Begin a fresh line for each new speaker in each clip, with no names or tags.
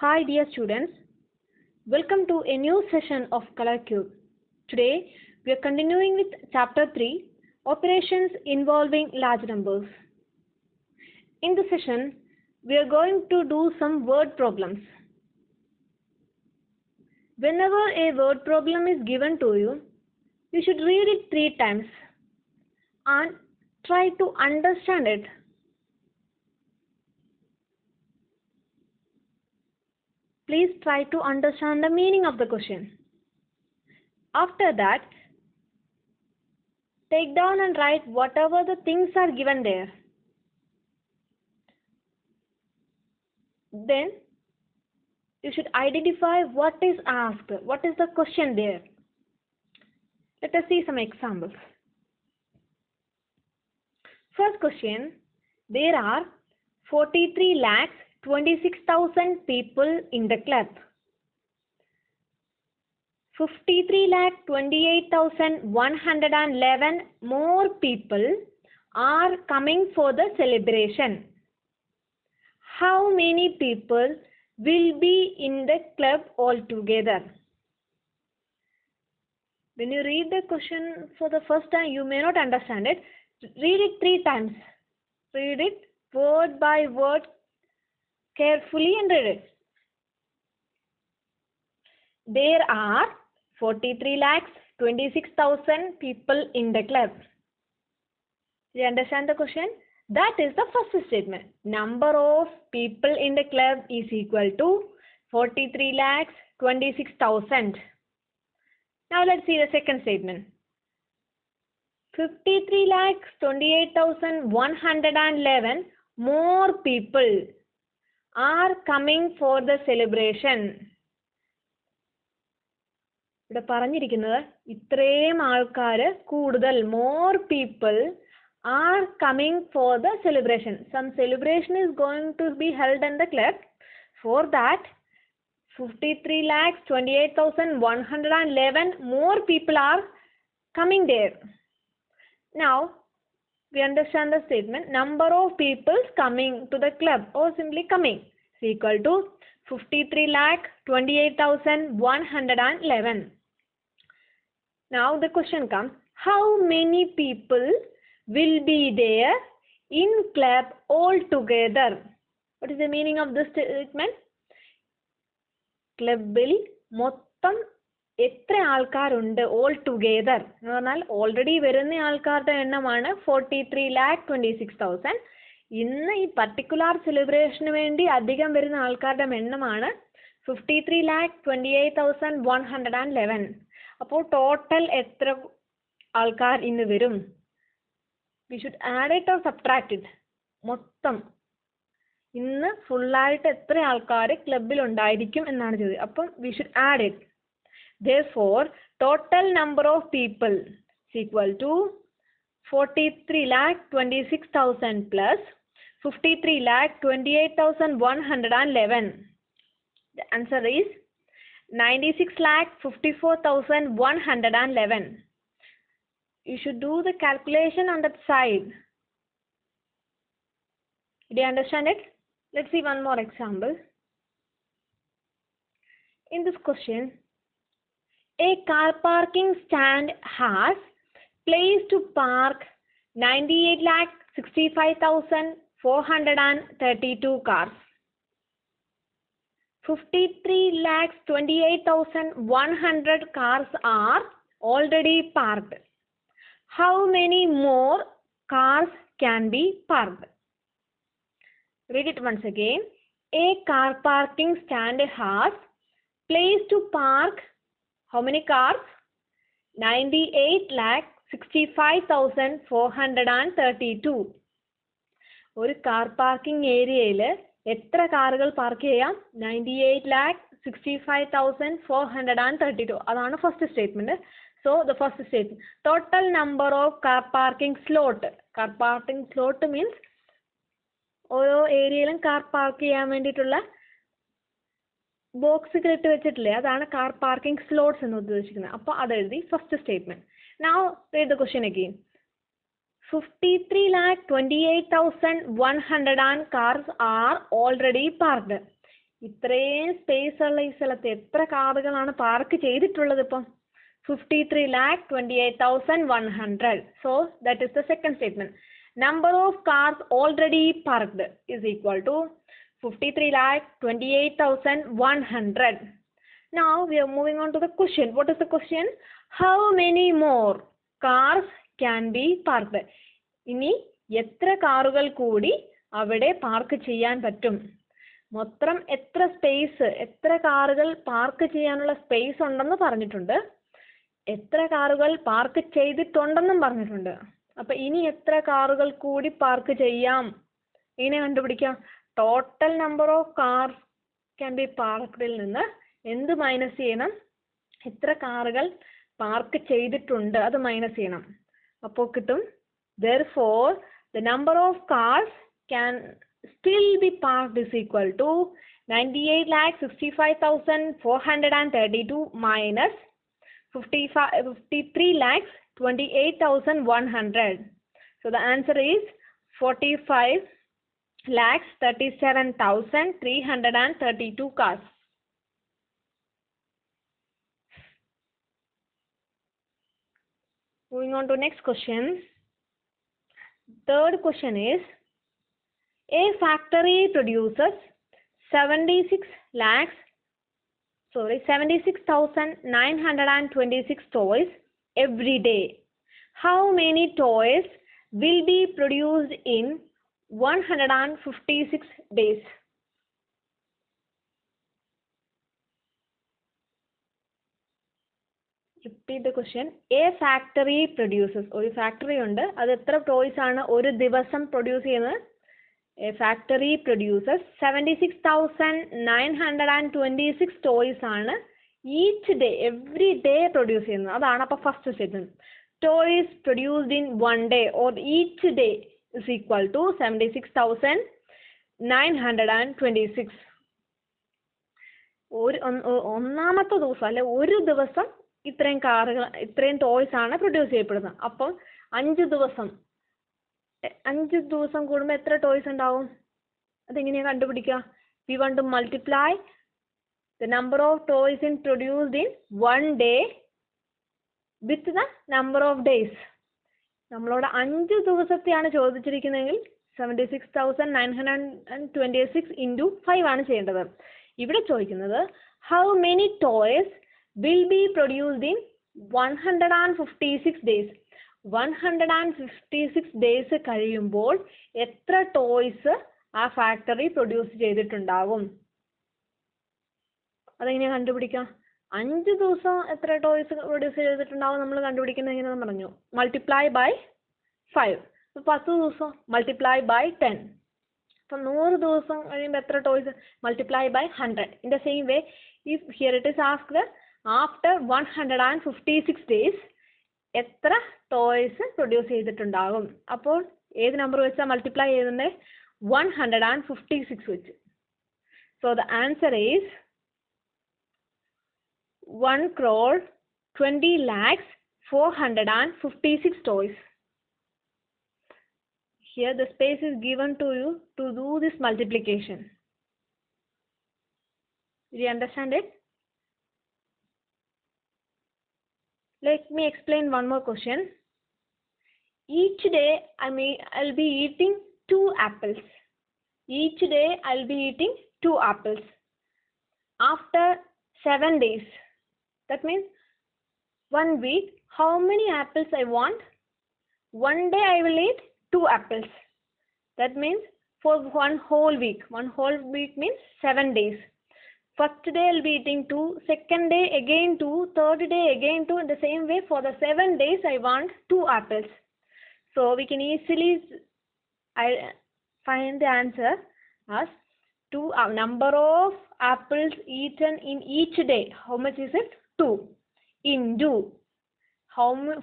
Hi dear students, welcome to a new session of Color Cube. Today we are continuing with chapter 3, operations involving large numbers. In this session we are going to do some word problems. Whenever a word problem is given to you, you should read it 3 times and try to understand it. Please try to understand the meaning of the question. After that, take down and write whatever the things are given there. Then you should identify what is asked, what is the question there. Let us see some examples. First question, there are 43,26,000 people in the club. 53,28,111 more people are coming for the celebration. How many people will be in the club altogether? When you read the question for the first time, you may not understand it. Read it 3 times. Read it word by word carefully and read it. There are 43,26,000 people in the club. You understand the question? That is the first statement. Number of people in the club is equal to 43,26,000. Now let's see the second statement. 53,28,111 more people are coming for the celebration. ഇവിടെ പറഞ്ഞിരിക്കുന്നത് ഇത്രയും ആൾക്കാർ കൂടുതൽ more people are coming for the celebration. Some celebration is going to be held in the club. For that 53,28,111 more people are coming there. Now we understand the statement. Number of people coming to the club or simply coming is equal to 53,28,111. Now the question comes, how many people will be there in club altogether? What is the meaning of this statement? ക്ലബിൽ മൊത്തം എത്ര ആൾക്കാരുണ്ട് all together എന്ന് പറഞ്ഞാൽ already വരുന്ന ആൾക്കാരുടെ എണ്ണമാണ് 43,26,000. ഇന്ന് ഈ പർട്ടിക്കുലർ സെലിബ്രേഷന് വേണ്ടി അധികം വരുന്ന ആൾക്കാരുടെ എണ്ണമാണ് 53,28,111. അപ്പോൾ ടോട്ടൽ എത്ര ആൾക്കാർ ഇന്ന് വരും? We should add it or subtract it. മൊത്തം ഇന്ന് ഫുള്ളായിട്ട് എത്ര ആൾക്കാർ ക്ലബിൽ ഉണ്ടായിരിക്കും എന്നാണ് ചോദ്യം. അപ്പം we should add it. Therefore, total number of people is equal to 43,26,000 plus 53,28,111. The answer is 96,54,111. You should do the calculation on that side. Do you understand it? Let's see one more example. In this question, a car parking stand has place to park 98,65,432 cars. 53,28,100 cars are already parked. How many more cars can be parked? Read it once again. A car parking stand has place to park how many cars? 98,65,432. ഒരു car parking ഏരിയയിൽ എത്ര കാറുകൾ park ചെയ്യാം? 98,65,432. അതാണ് first statement. So the first statement, total number of car parking slot. Car parking slot means ഓരോ ഏരിയയിലും car park ചെയ്യാൻ വേണ്ടിയിട്ടുള്ള ബോക്സുകൾ ഇട്ട് വെച്ചിട്ടില്ലേ, അതാണ് കാർ പാർക്കിംഗ് സ്ലോട്ട്സ് എന്ന് ഉദ്ദേശിക്കുന്നത്. അപ്പോൾ അതെഴുതി first statement. Now read the question again. 53,28,100 cars are already parked. ഇത്രയും സ്പേസ് ഉള്ള ഈ സ്ഥലത്ത് എത്ര കാറുകളാണ് പാർക്ക് ചെയ്തിട്ടുള്ളത് ഇപ്പം? 53,28,100. So that is the second statement. Number of cars already parked is equal to 53,28,100. Now we are moving on to the question. What is the question? How many more cars can be parked? ഇനി എത്ര കാറുകൾ കൂടി അവിടെ park ചെയ്യാൻ പറ്റും? മൊത്തം എത്ര space, എത്ര കാറുകൾ പാർക്ക് ചെയ്യാനുള്ള സ്പേസ് ഉണ്ടെന്ന് പറഞ്ഞിട്ടുണ്ട്, എത്ര കാറുകൾ പാർക്ക് ചെയ്തിട്ടുണ്ടെന്നും പറഞ്ഞിട്ടുണ്ട്. അപ്പൊ ഇനി എത്ര കാറുകൾ കൂടി പാർക്ക് ചെയ്യാം? ഇങ്ങനെ കണ്ടുപിടിക്കാം. Total number of cars can be പാർക്ക്ഡിൽ നിന്ന് എന്ത് മൈനസ് ചെയ്യണം? എത്ര കാറുകൾ പാർക്ക് ചെയ്തിട്ടുണ്ട് അത് മൈനസ് ചെയ്യണം. അപ്പോൾ കിട്ടും therefore the number of cars can still be parked is equal to 98,65,432 minus 53,28,100. So the answer is 45,37,332 cars. Moving on to next question. Third question is, a factory produces 76,926 toys every day. How many toys will be produced in 156 days? Repeat the question. A factory produces, ഒരു factory ഉണ്ട്, അത് എത്ര toys ആണ് ഒരു ദിവസം produce ചെയ്യുന്നത്? A factory produces 76,926 toys ആണ് each day, every day produce ചെയ്യുന്നത്. അതാണ് അപ്പോൾ first statement. Toys produced in one day or each day is equal to 76,926. ഒന്നാമത്തെ ദിവസം അല്ലെ ഒരു ദിവസം ഇത്രയും കാറുകൾ, ഇത്രയും ടോയ്സ് ആണ് പ്രൊഡ്യൂസ് ചെയ്യപ്പെടുന്നത്. അപ്പം 5 ദിവസം കൂടുമ്പോൾ എത്ര ടോയ്സ് ഉണ്ടാവും? അതെങ്ങനെയാണ് കണ്ടുപിടിക്കുക? We want to multiply the number of toys produced in one day with the number of days. നമ്മളോട് 5 ദിവസത്തെയാണ് ചോദിച്ചിരിക്കുന്നതെങ്കിൽ 76,926 into 5 ആണ് ചെയ്യേണ്ടത്. ഇവിടെ ചോദിക്കുന്നത് how many toys will be produced in 156 days. 156 days കഴിയുമ്പോൾ എത്ര ടോയ്സ് ആ ഫാക്ടറി പ്രൊഡ്യൂസ് ചെയ്തിട്ടുണ്ടാകും? അതെങ്ങനെയാണ് കണ്ടുപിടിക്കാം? 5 ദിവസം എത്ര ടോയ്സ് പ്രൊഡ്യൂസ് ചെയ്തിട്ടുണ്ടാവും നമ്മൾ കണ്ടുപിടിക്കുന്നത് എങ്ങനെയാണെന്ന് പറഞ്ഞു. Multiply by 5. 10 ദിവസം മൾട്ടിപ്ലൈ ബൈ 10. അപ്പം 100 ദിവസം കഴിയുമ്പോൾ എത്ര toys? Multiply by 100. In the same way if here it is asked after 156 days എത്ര ടോയ്സ് പ്രൊഡ്യൂസ് ചെയ്തിട്ടുണ്ടാകും? അപ്പോൾ ഏത് നമ്പർ വെച്ചാൽ മൾട്ടിപ്ലൈ ചെയ്യുന്നത്? 156 വെച്ച്. So the answer is 1,20,04,56 toys. Here the space is given to you to do this multiplication. Do you understand it? Let me explain one more question. Each day I'll be eating 2 apples. Each day I'll be eating 2 apples. After 7 days, that means 1 week, how many apples I want? One day I will eat 2 apples. That means for one whole week. One whole week means 7 days. First day I'll be eating 2, second day again 2, third day again 2. In the same way for the 7 days I want 2 apples. So we can easily find the answer as 2 number of apples eaten in each day. How much is it? 2 into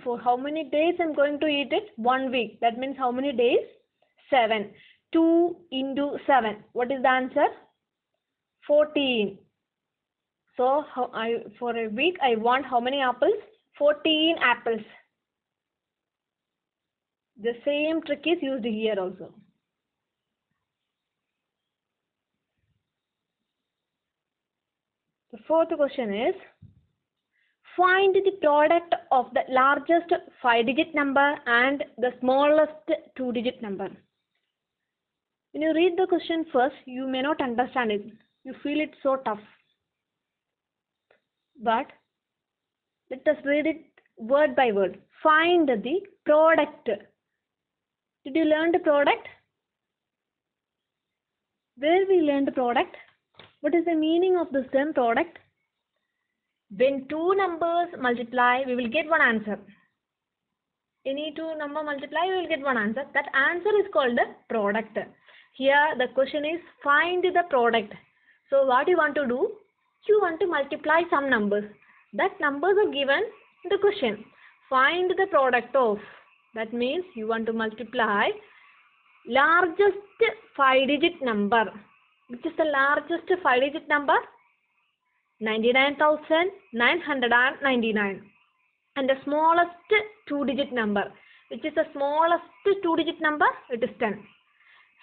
for how many days I'm going to eat it? 1 week. That means how many days? 7. 2 into 7. What is the answer? 14. So for a week I want how many apples? 14 apples. The same trick is used here also. The fourth question is, find the product of the largest 5-digit number and the smallest 2-digit number. When you read the question first, you may not understand it. You feel it so tough. But let us read it word by word. Find the product. Did you learn the product? Where we learned the product? What is the meaning of this term product? When two numbers multiply, we will get one answer. Any two number multiply, we will get one answer. That answer is called the product. Here the question is, find the product. So what you want to do? You want to multiply some numbers. That numbers are given in the question. Find the product of. That means you want to multiply largest 5-digit number. Which is the largest 5-digit number? 99,999. And the smallest 2-digit number. Which is the smallest 2-digit number? It is 10.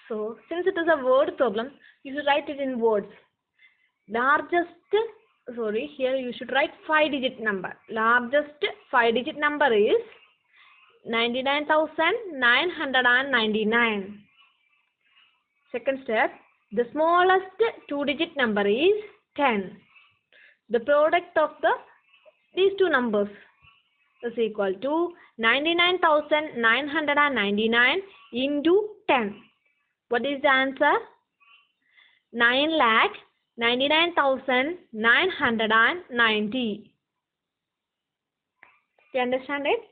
So, since it is a word problem, you should write it in words. Here you should write 5-digit number. Largest 5-digit number is 99,999. Second step, the smallest 2-digit number is 10. The product of these two numbers is equal to 99,999 into 10. What is the answer? 9,99,990. Do you understand it?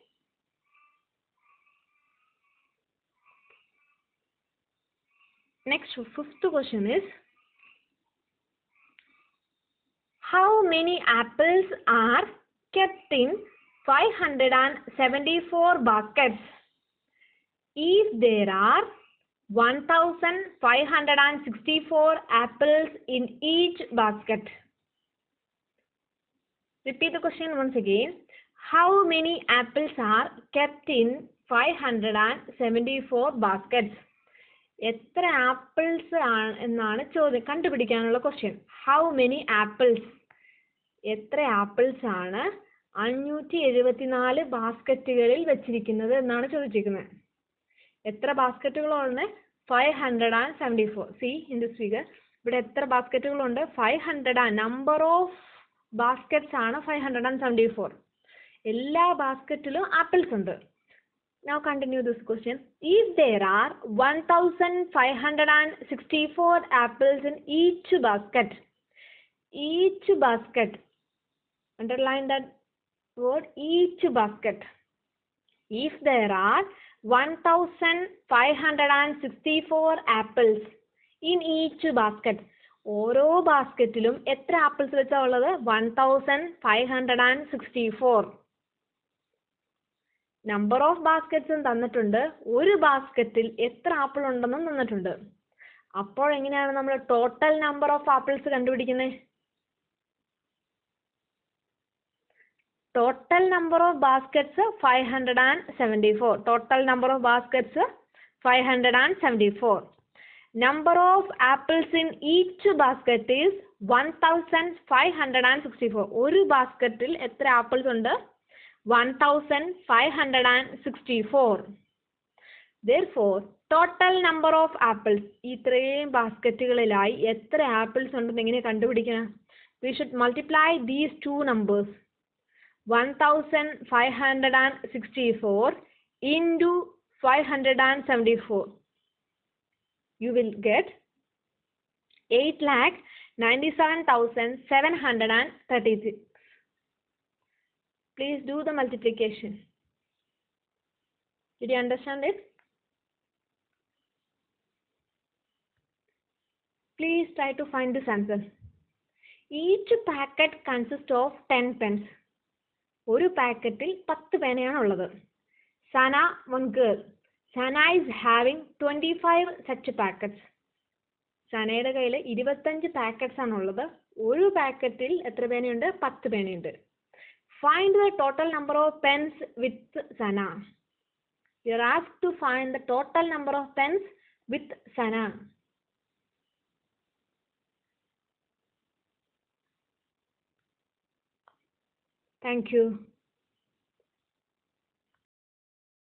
Next, fifth question is, how many apples are kept in 574 baskets? If there are 1,564 apples in each basket. Repeat the question once again. How many apples are kept in 574 baskets? എത്ര apples എന്നാണ് ചോദ്യം, കണ്ടുപിടിക്കാനുള്ള question. How many apples, എത്ര apples ആണ് 574 ബാസ്ക്കറ്റുകളിൽ വെച്ചിരിക്കുന്നത് എന്നാണ് ചോദിച്ചിരിക്കുന്നത്. എത്ര ബാസ്ക്കറ്റുകളുണ്ട്? 574. സി ഇൻ ദിസ് ഫിഗർ, ഇവിടെ എത്ര ബാസ്ക്കറ്റുകളുണ്ട്? 500. നമ്പർ ഓഫ് ബാസ്ക്കറ്റ്സ് ആണ് 574. എല്ലാ ബാസ്ക്കറ്റിലും ആപ്പിൾസ് ഉണ്ട്. Now continue this question. If there are 1,564 apples in each basket, underline that word, each basket. If there are 1,564 apples in each basket, ഓരോ ബാസ്ക്കറ്റിലും എത്ര apples വെച്ചാ ഉള്ളത്? 1,564. Number of ബാസ്ക്കറ്റ്സും തന്നിട്ടുണ്ട്, ഒരു ബാസ്ക്കറ്റിൽ എത്ര ആപ്പിൾ ഉണ്ടെന്നും തന്നിട്ടുണ്ട്. അപ്പോൾ എങ്ങനെയാണ് നമ്മൾ ടോട്ടൽ നമ്പർ ഓഫ് ആപ്പിൾസ് കണ്ടുപിടിക്കുന്നത്? Total number of baskets 574. Total number of baskets 574. Number of apples in each basket is 1,564. ഒരു ബാസ്ക്കറ്റിൽ എത്ര ആപ്പിൾസ് ഉണ്ട്? 1,564. Therefore, total number of apples, ഇത്രയും ബാസ്ക്കറ്റുകളിലായി എത്ര ആപ്പിൾസ് ഉണ്ടെന്ന് എങ്ങനെ കണ്ടുപിടിക്കണം? We should multiply these two numbers. 1,564 into 574. You will get 8,97,736. Please do the multiplication. Did you understand it? Please try to find this answer. Each packet consists of 10 pens. ഒരു പാക്കറ്റിൽ 10 പേനയാണ് ഉള്ളത്. Sana, one girl. Sana is having 25 such packets. സനയുടെ കയ്യിൽ 25 packets ആണ് ഉള്ളത്. ഒരു പാക്കറ്റിൽ എത്ര പേനയുണ്ട്? 10 പേനയുണ്ട്. Find the total number of pens with Sana. You are asked to find the total number of pens with Sana. Thank you.